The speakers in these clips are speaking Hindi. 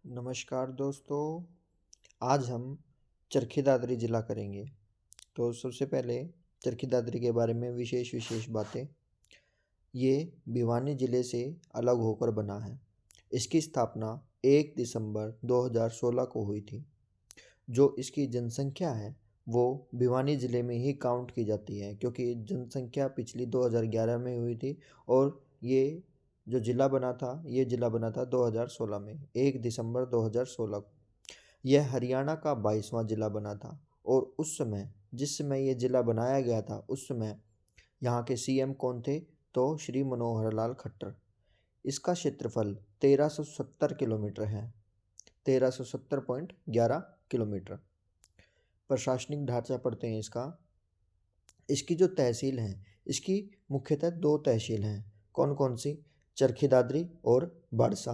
नमस्कार दोस्तों। आज हम चरखी दादरी ज़िला करेंगे। तो सबसे पहले चरखी दादरी के बारे में विशेष विशेष बातें। ये भिवानी ज़िले से अलग होकर बना है। इसकी स्थापना 1 दिसंबर 2016 को हुई थी। जो इसकी जनसंख्या है वो भिवानी ज़िले में ही काउंट की जाती है, क्योंकि जनसंख्या पिछली 2011 में हुई थी और ये जो ज़िला बना था, ये ज़िला बना था 2016 में, 1 दिसंबर 2016 को। यह हरियाणा का 22वां ज़िला बना था और उस समय, जिस समय ये ज़िला बनाया गया था, उस समय यहाँ के सीएम कौन थे? तो श्री मनोहर लाल खट्टर। इसका क्षेत्रफल 1370 किलोमीटर है, 1370.11 किलोमीटर। प्रशासनिक ढांचा पढ़ते हैं इसका। इसकी जो तहसील हैं, इसकी मुख्यतः 2 तहसील हैं। कौन कौन सी? चरखी दादरी और बाड़सा।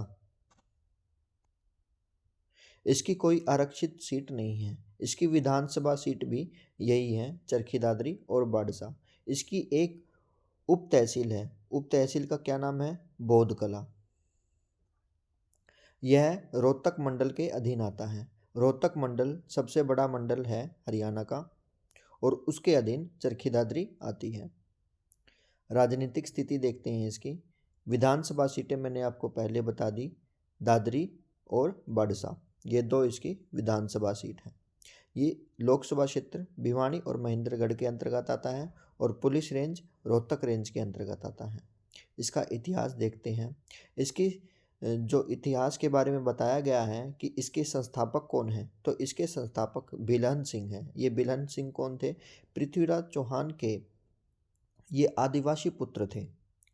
इसकी कोई आरक्षित सीट नहीं है। इसकी विधानसभा सीट भी यही है, चरखी दादरी और बाड़सा। इसकी एक उप तहसील है। उप तहसील का क्या नाम है? बौद्ध कला। यह रोहतक मंडल के अधीन आता है। रोहतक मंडल सबसे बड़ा मंडल है हरियाणा का और उसके अधीन चरखी दादरी आती है। राजनीतिक स्थिति देखते हैं इसकी। विधानसभा सीटें मैंने आपको पहले बता दी, दादरी और बाड़सा, ये 2 इसकी विधानसभा सीट हैं। ये लोकसभा क्षेत्र भिवानी और महेंद्रगढ़ के अंतर्गत आता है और पुलिस रेंज रोहतक रेंज के अंतर्गत आता है। इसका इतिहास देखते हैं। इसकी जो इतिहास के बारे में बताया गया है कि इसके संस्थापक कौन हैं, तो इसके संस्थापक बिलहन सिंह हैं। ये बिलहन सिंह कौन थे? पृथ्वीराज चौहान के ये आदिवासी पुत्र थे।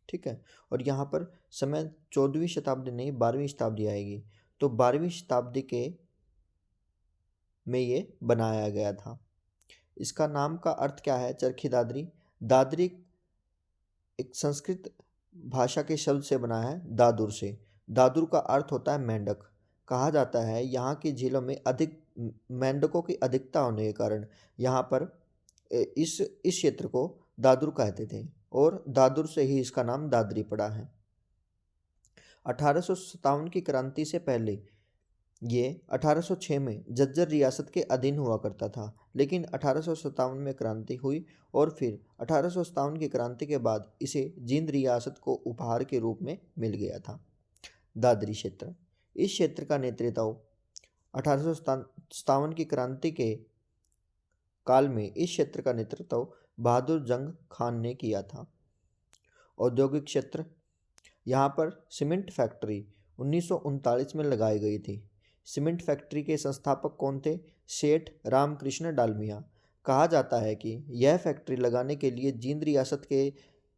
ठीक है। और यहाँ पर समय 14वीं शताब्दी नहीं, 12वीं शताब्दी आएगी। तो 12वीं शताब्दी के में ये बनाया गया था। इसका नाम का अर्थ क्या है? चरखी दादरी। दादरी एक संस्कृत भाषा के शब्द से बना है, दादुर से। दादुर का अर्थ होता है मेंढक। कहा जाता है यहाँ की झीलों में अधिक मेंढकों की अधिकता होने के कारण यहाँ पर इस क्षेत्र को दादुर कहते थे और दादुर से ही इसका नाम दादरी पड़ा है। 1857 की क्रांति से पहले ये 1806 में झज्जर रियासत के अधीन हुआ करता था, लेकिन 1857 में क्रांति हुई और फिर 1857 की क्रांति के बाद इसे जींद रियासत को उपहार के रूप में मिल गया था। दादरी क्षेत्र, इस क्षेत्र का नेतृत्व 1857 की क्रांति के काल में इस क्षेत्र का नेतृत्व बहादुर जंग खान ने किया था। औद्योगिक क्षेत्र, यहाँ पर सीमेंट फैक्ट्री 1939 में लगाई गई थी। सीमेंट फैक्ट्री के संस्थापक कौन थे? सेठ रामकृष्ण डालमिया। कहा जाता है कि यह फैक्ट्री लगाने के लिए जींद रियासत के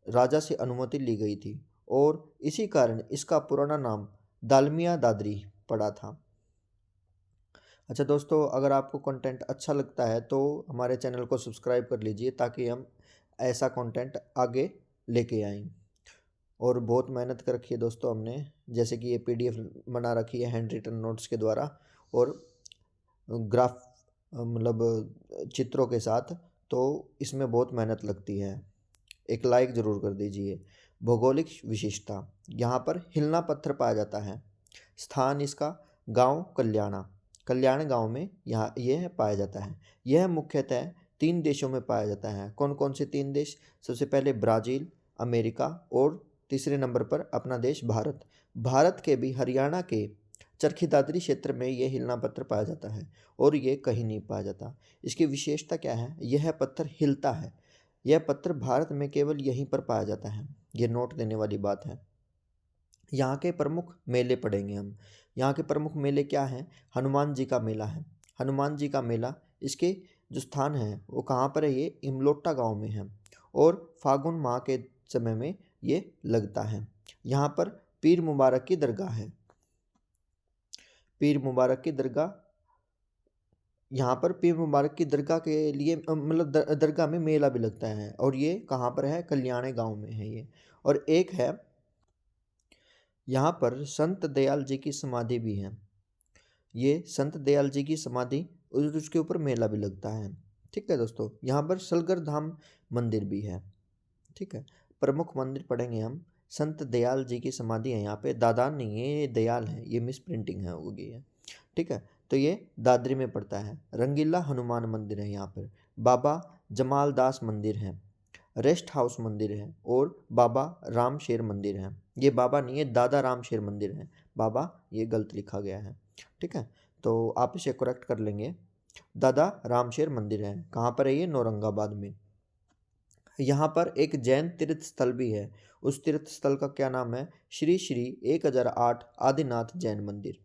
राजा से अनुमति ली गई थी और इसी कारण इसका पुराना नाम दालमिया दादरी पड़ा था। अच्छा दोस्तों, अगर आपको कंटेंट अच्छा लगता है तो हमारे चैनल को सब्सक्राइब कर लीजिए ताकि हम ऐसा कंटेंट आगे लेके आएँ। और बहुत मेहनत कर रखी है दोस्तों हमने, जैसे कि ये पीडीएफ बना रखी है हैंड रिटन नोट्स के द्वारा और ग्राफ मतलब चित्रों के साथ, तो इसमें बहुत मेहनत लगती है। एक लाइक ज़रूर कर दीजिए। भौगोलिक विशेषता, यहाँ पर हिलना पत्थर पाया जाता है। स्थान इसका गांव कल्याणा, कल्याण गांव में यहाँ यह पाया जाता है। यह मुख्यतः 3 देशों में पाया जाता है। कौन कौन से 3 देश? सबसे पहले ब्राज़ील, अमेरिका और तीसरे नंबर पर अपना देश भारत। भारत के भी हरियाणा के चरखी दादरी क्षेत्र में ये हिलना पत्थर पाया जाता है और ये कहीं नहीं पाया जाता। इसकी विशेषता क्या है? यह पत्थर हिलता है। यह पत्थर भारत में केवल यहीं पर पाया जाता है। ये नोट देने वाली बात है। यहाँ के प्रमुख मेले पढ़ेंगे हम। यहाँ के प्रमुख मेले क्या हैं? हनुमान जी का मेला है। हनुमान जी का मेला, इसके जो स्थान है वो कहाँ पर है? ये इमलोटा गांव में है और फागुन माह के समय में ये लगता है। यहाँ पर पीर मुबारक की दरगाह है। पीर मुबारक की दरगाह, यहाँ पर पीर मुबारक की दरगाह के लिए मतलब दरगाह में मेला भी लगता है और ये कहाँ पर है? कल्याणे गांव में है ये। और एक है यहाँ पर संत दयाल जी की समाधि भी है। ये संत दयाल जी की समाधि और उसके ऊपर मेला भी लगता है। ठीक है दोस्तों, यहाँ पर सलगर धाम मंदिर भी है। ठीक है। प्रमुख मंदिर पढ़ेंगे हम। संत दयाल जी की समाधि है यहाँ पे, दादान नहीं है, ये दयाल है, ये मिस प्रिंटिंग है होगी है, ठीक है। तो ये दादरी में पड़ता है। रंगीला हनुमान मंदिर है यहाँ पर, बाबा जमाल दास मंदिर है, रेस्ट हाउस मंदिर है, और बाबा राम शेर मंदिर है। ये बाबा नहीं है, दादा राम शेर मंदिर है, बाबा ये गलत लिखा गया है, ठीक है। तो आप इसे करेक्ट कर लेंगे। दादा रामशेर मंदिर है, कहाँ पर है ये? औरंगाबाद में। यहाँ पर एक जैन तीर्थ स्थल भी है, उस तीर्थ स्थल का क्या नाम है? श्री श्री 1008 आदिनाथ जैन मंदिर।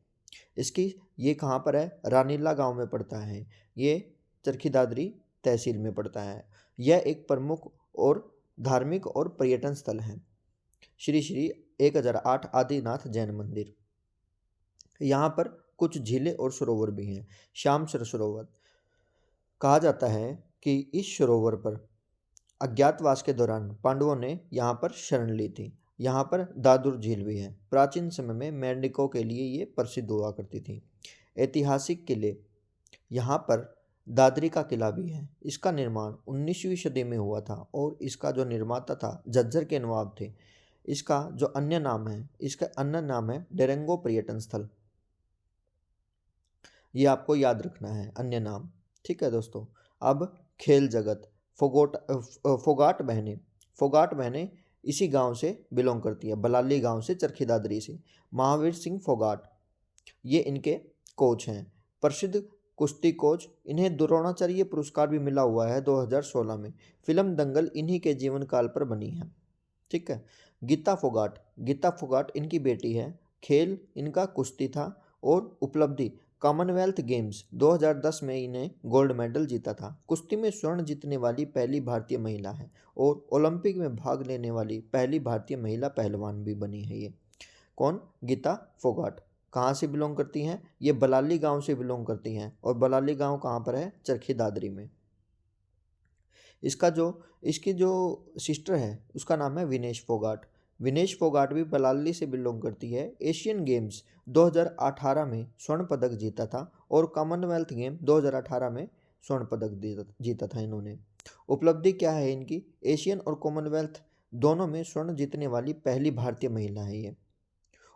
इसकी ये कहाँ पर है? रानीला गांव में पड़ता है, ये चरखी दादरी तहसील में पड़ता है। यह एक प्रमुख और धार्मिक और पर्यटन स्थल है, श्री श्री 1008 आदिनाथ जैन मंदिर। यहाँ पर कुछ झीलें और सरोवर भी हैं। श्यामसर सरोवर, कहा जाता है कि इस सरोवर पर अज्ञातवास के दौरान पांडवों ने यहाँ पर शरण ली थी। यहाँ पर दादुर झील भी है, प्राचीन समय में मेंढकों के लिए ये प्रसिद्ध हुआ करती थी। ऐतिहासिक किले, यहाँ पर दादरी का किला भी है। इसका निर्माण 19वीं सदी में हुआ था और इसका जो निर्माता था झज्जर के नवाब थे। इसका जो अन्य नाम है, इसका अन्य नाम है डेरेंगो पर्यटन स्थल। ये आपको याद रखना है अन्य नाम, ठीक है दोस्तों। अब खेल जगत, फोगाट बहनें इसी गांव से बिलोंग करती है, बलाली गांव से, चरखी दादरी से। महावीर सिंह फोगाट ये इनके कोच हैं, प्रसिद्ध कुश्ती कोच। इन्हें द्रोणाचार्य पुरस्कार भी मिला हुआ है 2016 में। फिल्म दंगल इन्हीं के जीवन काल पर बनी है, ठीक है। गीता फोगाट इनकी बेटी है। खेल इनका कुश्ती था और उपलब्धि कॉमनवेल्थ गेम्स 2010 में इन्हें गोल्ड मेडल जीता था। कुश्ती में स्वर्ण जीतने वाली पहली भारतीय महिला है और ओलंपिक में भाग लेने वाली पहली भारतीय महिला पहलवान भी बनी है ये। कौन? गीता फोगाट। कहाँ से बिलोंग करती हैं? ये बलाली गांव से बिलोंग करती हैं, और बलाली गांव कहाँ पर है? चरखी दादरी में। इसकी जो सिस्टर है उसका नाम है विनेश फोगाट। विनेश फोगाट भी बलाली से बिलोंग करती है। एशियन गेम्स 2018 में स्वर्ण पदक जीता था और कॉमनवेल्थ गेम 2018 में स्वर्ण पदक जीता था इन्होंने। उपलब्धि क्या है इनकी? एशियन और कॉमनवेल्थ दोनों में स्वर्ण जीतने वाली पहली भारतीय महिला है ये।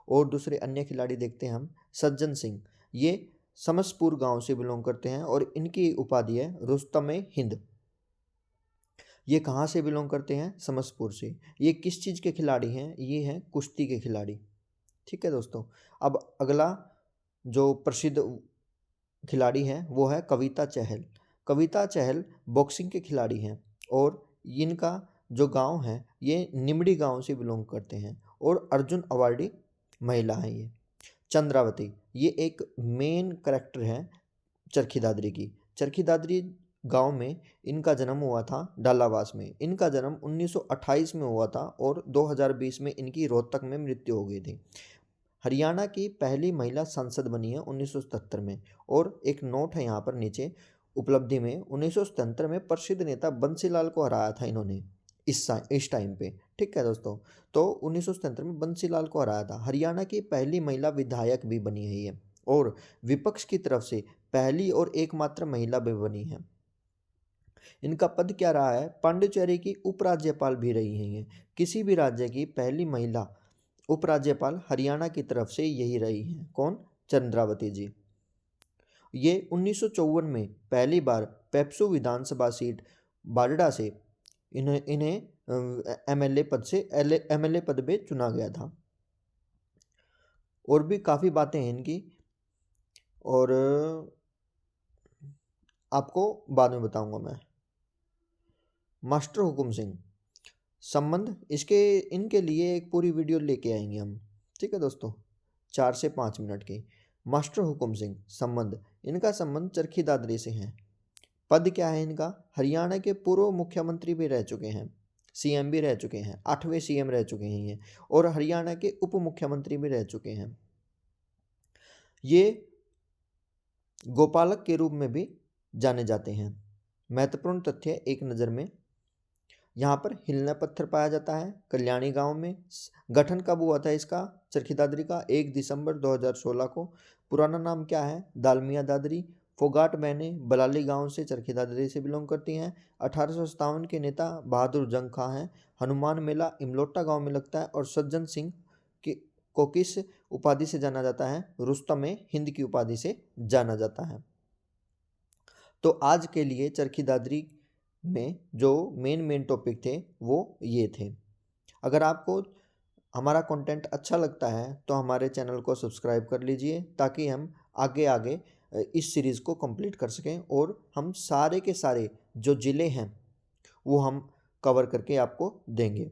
और दूसरे अन्य खिलाड़ी देखते हैं हम। सज्जन सिंह, ये समसपुर गांव से बिलोंग करते हैं और इनकी उपाधि है रुस्तमे हिंद। ये कहाँ से बिलोंग करते हैं? समसपुर से। ये किस चीज़ के खिलाड़ी हैं? ये हैं कुश्ती के खिलाड़ी, ठीक है दोस्तों। अब अगला जो प्रसिद्ध खिलाड़ी हैं वो है कविता चहल। कविता चहल बॉक्सिंग के खिलाड़ी हैं और इनका जो गांव है ये निमड़ी गांव से बिलोंग करते हैं और अर्जुन अवार्डी महिला है ये। चंद्रावती, ये एक मेन कैरेक्टर है चरखी दादरी की। चरखी दादरी गांव में इनका जन्म हुआ था, डालावास में। इनका जन्म 1928 में हुआ था और 2020 में इनकी रोहतक में मृत्यु हो गई थी। हरियाणा की पहली महिला सांसद बनी है 1977 में। और एक नोट है यहाँ पर नीचे, उपलब्धि में 1977 में प्रसिद्ध नेता बंसीलाल को हराया था इन्होंने इस टाइम पे, ठीक है दोस्तों। तो 1977 में बंसीलाल को हराया था। हरियाणा की पहली महिला विधायक भी बनी है ये, और विपक्ष की तरफ से पहली और एकमात्र महिला भी बनी है। इनका पद क्या रहा है? पांडिचेरी की उपराज्यपाल भी रही हैं ये। किसी भी राज्य की पहली महिला उपराज्यपाल हरियाणा की तरफ से यही रही हैं। कौन? चंद्रावती जी। ये 1954 में पहली बार पेप्सू विधानसभा सीट बारडा से इन्हें एमएलए पद पे चुना गया था। और भी काफ़ी बातें हैं इनकी, और आपको बाद में बताऊंगा मैं। मास्टर हुकुम सिंह संबंध, इनके लिए एक पूरी वीडियो लेके आएंगे हम, ठीक है दोस्तों, 4 से 5 मिनट की। मास्टर हुकुम सिंह संबंध, इनका संबंध चरखी दादरी से है। पद क्या है इनका? हरियाणा के पूर्व मुख्यमंत्री भी रह चुके हैं, सीएम भी रह चुके हैं, 8वें सीएम रह चुके हैं ये, और हरियाणा के उप मुख्यमंत्री भी रह चुके हैं। ये गोपालक के रूप में भी जाने जाते हैं। महत्वपूर्ण तथ्य एक नज़र में, यहाँ पर हिलना पत्थर पाया जाता है कल्याणी गांव में। गठन कब हुआ था इसका? चरखी दादरी का 1 दिसंबर 2016 को। पुराना नाम क्या है? दालमिया दादरी। फोगाट मैने बलाली गांव से चरखी दादरी से बिलोंग करती हैं। 1857 के नेता बहादुर जंग खां हैं। हनुमान मेला इमलोटा गांव में लगता है। और सज्जन सिंह को किस उपाधि से जाना जाता है? रुस्तम हिंद की उपाधि से जाना जाता है। तो आज के लिए चरखी दादरी में जो मेन टॉपिक थे वो ये थे। अगर आपको हमारा कंटेंट अच्छा लगता है तो हमारे चैनल को सब्सक्राइब कर लीजिए, ताकि हम आगे आगे इस सीरीज़ को कंप्लीट कर सकें और हम सारे के सारे जो ज़िले हैं वो हम कवर करके आपको देंगे।